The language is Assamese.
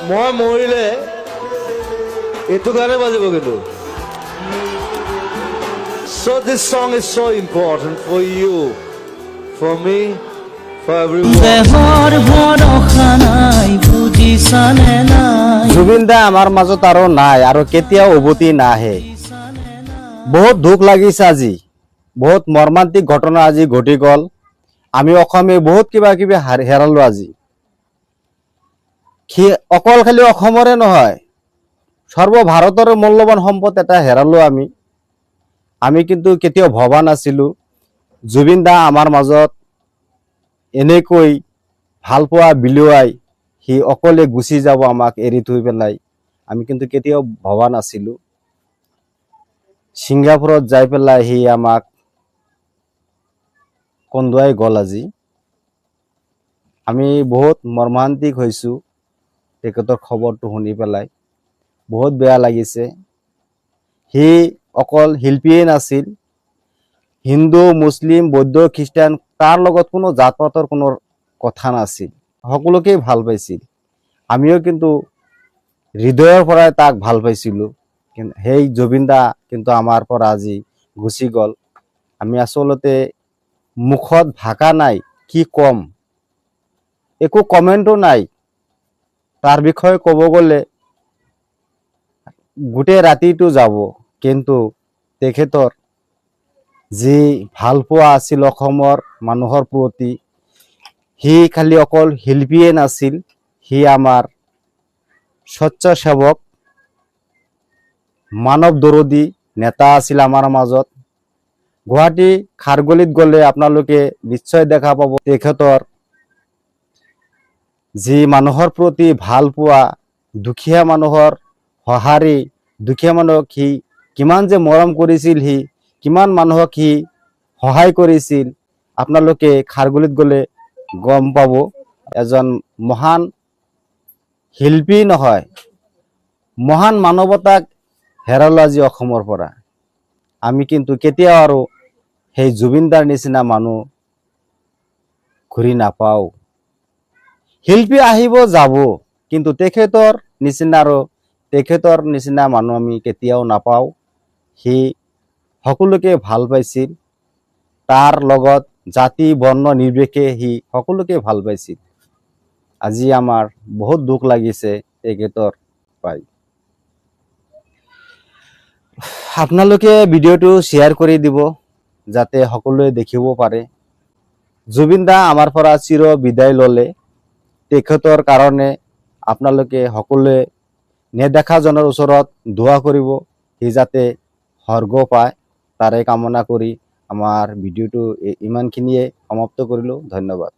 মই মৰিলে এইটো গানে বাজিব কিন্তু। So this song is so important for you, for me, for everyone. দেহৰ ভৰসা নাই বুজিছানে নাই জুবিন দা আমাৰ মাজত আৰু নাই আৰু কেতিয়াও উভতি নাহে। বহুত দুখ লাগিছে আজি, বহুত মৰ্মান্তিক ঘটনা আজি ঘটি গ'ল। আমি অসমে বহুত কিবা কিবি হেৰালো আজি। অকল খালি অসমৰে নহয়, সৰ্ব ভাৰতৰে মূল্যৱান সম্পদ এটা হেৰালো আমি। আমি কিন্তু কেতিয়াও ভবা নাছিলো জুবিন দা আমাৰ মাজত এনেকৈ ভাল পোৱা বিলুৱাই সি অকলে গুচি যাব আমাক এৰি থৈ পেলাই। আমি কিন্তু কেতিয়াও ভবা নাছিলো। ছিংগাপুৰত যাই পেলাই সি আমাক কন্দুৱাই গ'ল আজি। আমি বহুত মৰ্মান্তিক হৈছো তেখেতৰ খবৰটো শুনি পেলাই। বহুত বেয়া লাগিছে। সি অকল শিল্পীয়ে নাছিল, হিন্দু মুছলিম বৌদ্ধ খ্ৰীষ্টান তাৰ লগত কোনো জাত পাতৰ কোনো কথা নাছিল, সকলোকেই ভাল পাইছিল। আমিও কিন্তু হৃদয়ৰ পৰাই তাক ভাল পাইছিলো। কিন্তু সেই জুবিন দা কিন্তু আমাৰ পৰা আজি গুচি গ'ল। আমি আচলতে মুখত ভাষা নাই, কি কম, একো কমেণ্টো নাই। তাৰ বিষয়ে ক'ব গ'লে গোটেই ৰাতিটো যাব। কিন্তু তেখেতৰ যি ভাল পোৱা আছিল অসমৰ মানুহৰ প্ৰতি, সি খালি অকল শিল্পীয়ে নাছিল, সি আমাৰ স্বচ্ছাসেৱক মানৱ দৰদী নেতা আছিল আমাৰ মাজত। গুৱাহাটী খাৰগলিত গ'লে আপোনালোকে নিশ্চয় দেখা পাব তেখেতৰ যি মানুহৰ প্ৰতি ভাল পোৱা, দুখীয়া মানুহৰ সঁহাৰি, দুখীয়া মানুহক সি কিমান যে মৰম কৰিছিল, সি কিমান মানুহক সি সহায় কৰিছিল, আপোনালোকে খাৰগলিত গ'লে গম পাব। এজন মহান শিল্পী নহয়, মহান মানৱতাক হেৰালো আজি অসমৰ পৰা। আমি কিন্তু কেতিয়াও আৰু সেই জুবিনদাৰ নিচিনা মানুহ ঘূৰি নাপাওঁ। শিল্পী আহিব যাব, কিন্তু তেখেতৰ নিচিনা মানুহ আমি কেতিয়াও নাপাওঁ। সি সকলোকে ভাল পাইছিল, তাৰ লগত জাতি বৰ্ণ নিৰ্বিশেষে সি সকলোকে ভাল পাইছিল। আজি আমাৰ বহুত দুখ লাগিছে তেখেতৰ পাই। আপোনালোকে ভিডিঅ'টো শ্বেয়াৰ কৰি দিব যাতে সকলোৱে দেখিব পাৰে। জুবিন দা আমাৰ পৰা চিৰ বিদায় ল'লে। তেখেতৰ কাৰণে আপোনালোকে সকলোৱে নেদেখাজনৰ ওচৰত দোৱা কৰিব, সি যাতে স্বৰ্গ পায়, তাৰে কামনা কৰি আমাৰ ভিডিঅ'টো ইমানখিনিয়ে সমাপ্ত কৰিলোঁ। ধন্যবাদ।